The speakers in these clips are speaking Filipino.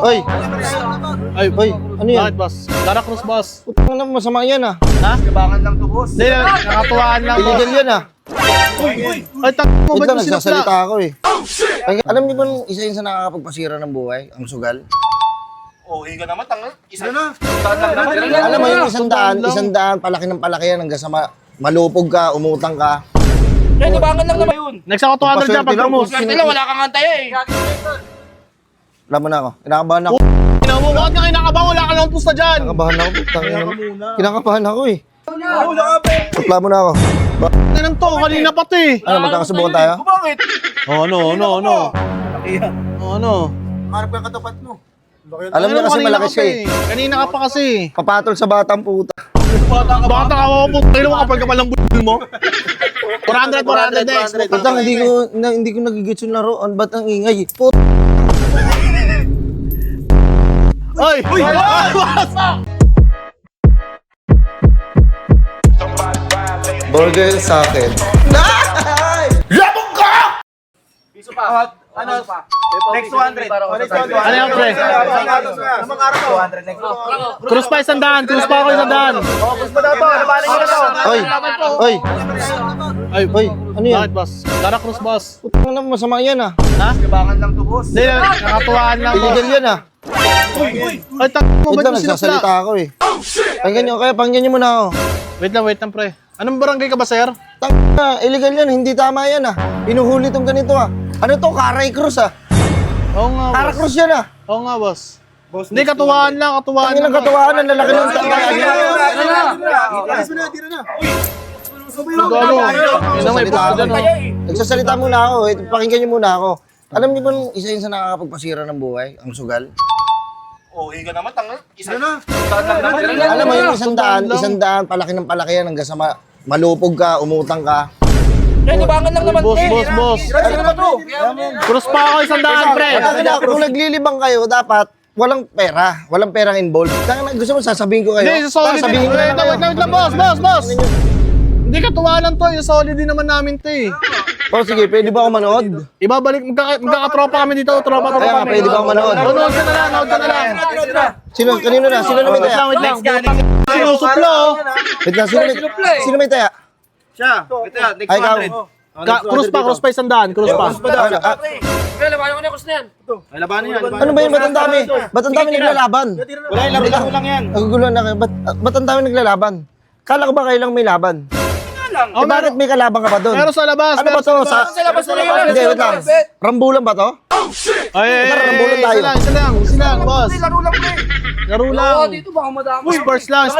Oy! Ay, Oy! Ano yan? bakit, boss? Lara Cruz, boss. Putang na, masama yan ah. Ha? Kabangan lang to, boss. Hindi, nakatuwaan lang, boss. Illegal yan ah. Ay, mo, Wait ba't lang, mo sinupla? nagsasalita ako eh. Ay, alam niyo ba isa yun sa nakakapagpasira ng buhay? Ang sugal? Oh, higa naman, tanga. Isa na. Saan lang naman. Alam mo yung isang daan, palaki ng palaki yan hanggang sa malupog ka, umutang ka. Kaya kabangan lang naman yun. Next ako 200 dyan pag promos. Swerte lang, wala kang antay eh. Alam mo na ako, kinakabahan ako. Ina mo, bakit ka kinakabahan? Wala ka lang pusta dyan. Kinakabahan ako, putang ina mo. Kinakabahan ako eh. Wala ka, pe. Tutla mo na ako. Ganun to, kanina pati. Ano, magkakasubukan tayo? Bakit? Oh, no. Oh, no. Harap ka katapat mo. Alam niya kasi malaki siya eh. Kanina ka pa kasi. Papatol sa batang puta. Bakit nakawa mo? Tayo mo kapag kapalang budol mo. 400 next. Putang, hindi ko nagigits yung laro. Ba't ang ingay? Oy! Burger sa akin. Piso pa. Ano pa? Next 200. Ano yung pre? Namang araw to. 200 next. Cruise pa isandaan. Cruise pa ako isandaan. Oh, gusto mo na to. Labanan nyo na to. Oy! Oy! Ay, Oy! Ano yan? bakit, boss? Lara Cruz, boss. Putang na, masama yan ah. Ha? Kabangan lang to, boss. Hindi, nakatuwaan lang, boss. Illegal yan ah. Ay, mo, Wait ba't lang, mo sinupla? nagsasalita ako eh. Pakinggan nyo muna ako. Wait lang, pre. Anong barangay ka ba, sir? Tang na, illegal yan, hindi tama yan ah. Inuhuli tong ganito ah. Ano to, Karay Cruz ah. Oo nga, Kara boss. Cruz yan ah. Oo nga, boss. Hindi, katuwaan lang. Ang ilang katuwaan ang lalaki ng tanga. Ano? Yun ang may pusta dyan, oh. Nagsasalita muna ako eh. Pakinggan nyo muna ako. Alam niyo ba isa yun sa nakakapagpasira ng buhay? Ang sugal? Oh, higa naman, tanga. Isa na. Saan lang naman. Alam mo yung isang daan, palaki ng palaki yan hanggang sa malupog ka, umutang ka. Kaya kabangan lang naman. Boss. Ano naman to? Cruise pa ako isandaan, pre. Kung naglilibang kayo, dapat walang pera. Walang perang involved. Gusto mo sasabihin ko kayo? Hindi, solid din. Sasabihin ko Wait na lang, boss. Hindi, katuwaan lang to. Yung solid din naman namin to, eh. Oh, sige, pwede ba ako manood? Ibabalik, magkakatropa kami dito. Tropa Kaya nga, kami. pwede ba ako manood? Nood ka na lang. Kanino na? Sino na may taya? Wait lang. Sinusuplo, oh. Wait lang, sino may taya? Siya. Ito yan, next Ay, ikaw. 100. Cruise pa isandaan. Cruise pa. Kaya labanan ko na kus na yan. Ay, labanan yan. Ano ba yun? Ba't ang dami? Ba't ang dami naglalaban? Wala, ilaro lang yan. Naguguluhan na kayo. Ba't ang dami naglalaban? Kala ko ba kayo lang may laban? Oh, Bakit may kalaban ka pa doon? Meron sa labas. Ano ba to? Sa labas na yan. Hindi, wait lang. Rambulan ba to? Ay, Rambulan tayo. isa lang, boss. Laro lang, pre. Laro lang. Dito baka madami. Sports lang.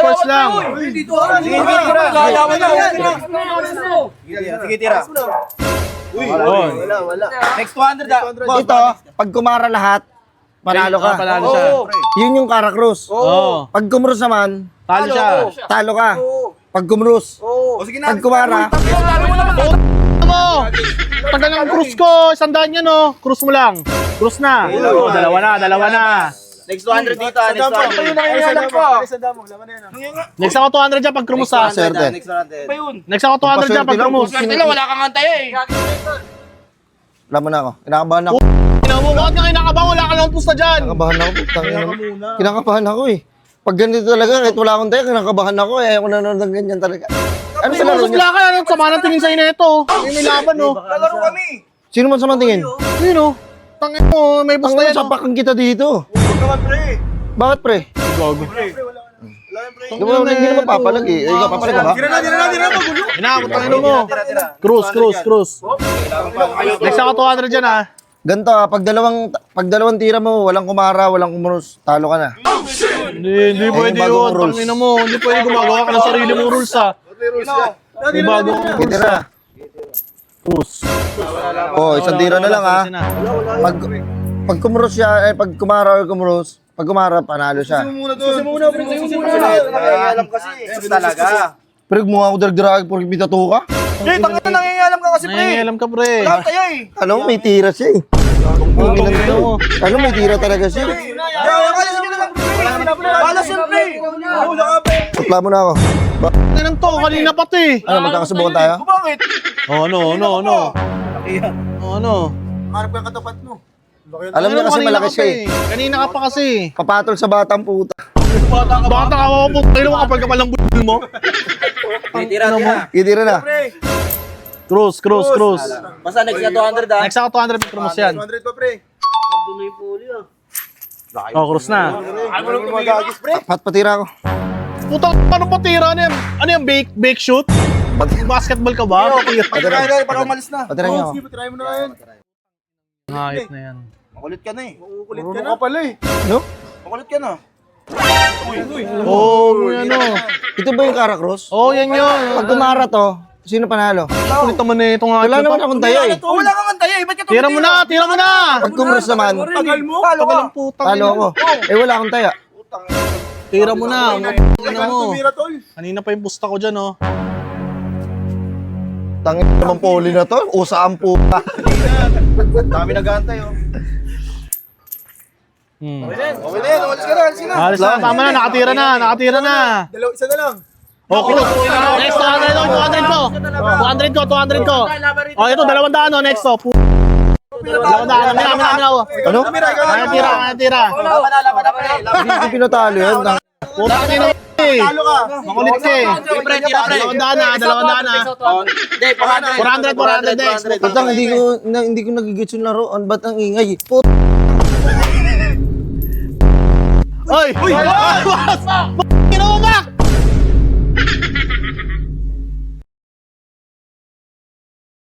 Dito. Sige, tira. Lalaman na. Sige, tira. Wala. Next 200 ah. Ito, pag kumara lahat, panalo ka. Panalo siya. Yun yung Kara Cruz. Oo. Pag kumrus naman, Talo siya. talo ka. Pag kumrus, O sige na. pag kumara, Lalo mo naman. Ano? Tagal ng cruise ko. Isandaan yan, oh. Cruise mo lang. Cruise na. Oh, dalawa na. Next 200 dito. Next 200. Ayun ang nangyayalap ko. Next ako 200 dyan pag cruise, ha. Swerte. Next 100. Pa yun. Next ako 200 dyan pag cruise. Swerte lang, wala kang antay eh. alam mo na ako. Kinakabahan ako. Ina mo, bakit ka kinakabahan? Wala ka lang pusta dyan. Kinakabahan ako. Kinakabahan ako eh. Pag ganito talaga, kahit wala akong tayo, kinakabahan ako eh. Ayaw ko nanonood ng ganyan talaga. Ano sa laro niya? Susupla ka, ano? Sama ng tingin sa'yo na ito. May laban, oh. Lalaro kami. Sino man sa mantingin? Yun, oh. Tangin mo, may Ang pusta yan, oh. sapakan kita dito. Huwag naman, pre. Bakit pre? Gago. Hindi naman papalag eh. Ikaw papalag ka ba? Tira na, magulo. Inakot ang ino mo. Tira. Cruise. Next ako 200 dyan, ha. Ganito ah, pag dalawang tira mo, walang kumara, walang kumurus, talo ka na. Hindi pwede bagong yun. rules. Tangin mo, hindi pwede gumagawa ka ng sarili mong rules, ha. May bagong rules, Tira. ha. Cruise. Oh, isang tira na lang ah. Pag kumurus siya, pag kumara or kumurus, pag kumara, panalo siya. Nangyayalap kasi. Sus talaga. Pero mukha ako drag-drag, porque bitato ka. Eh, tanga na nangyayalap ka kasi, pre. Nangingilam ka, pre. Wala tayo eh. Alam mo, may tira siya eh. Alam mo, may tira talaga siya. Balas yun, pre. Wala ka, pre. Tutla mo na ako. Ganun to, kanina pati. Ano, magkakasubukan tayo? Bakit? Oh, no. Oh, no. Harap ka katapat mo. Alam niya kasi malaki siya eh. Kanina ka pa kasi. Papatol sa batang puta. Bata ka mo, puto mo kapag kapal ng budol mo. Tira. Hindi rin na. Cruise. Basta next na 200 ah. Next ako 200 metro mo yan. 200 pa, pre. Oh, cruise na. Ay mo nung magagis, pre. Patira ko. Puta, paano patira? Ano yan? Bake shoot? Basketball ka ba? Patira na, para umalis na. Patira niya ako. Sige, patirahin mo na ngayon. Ngayot na yan. Makulit ka na eh. Kulit ka na. pala eh. No? Makulit ka na. Oh, ano? Ito ba yung Caracross? Oh, yan yun. Pag tumara to, sino panalo? Kulit naman na itong Wala naman akong taya eh. Wala kang antaya eh. Ba't ka Tira mo na! Pag kumros naman, Tagal mo. Tagal ng putang talo ako. Eh wala akong taya. Tira mo na. Ina mo. Tumira, tol. Kanina pa yung pusta ko dyan, oh. Tangin naman poli na to. Usa ang puta. Dami nag-aantay, oh. Okay na, umalis ka na, alis na. Alis na, tama na. Nakatira na. Isa na lang. Okay. Next, 200 ko. 200 ko. Oh, ito, 200 oh. Next, oh. 200. Ano? Tira. Hindi pinatalo yan. Puta ka nino eh. Talo ka. Makulit ka eh. Tira, pre. 200 na. Hindi, 400 next. Putang, hindi ko nagigits yung laro. Ba't ang ingay? Put. Oy! Oy! Ginawa mo, Mac!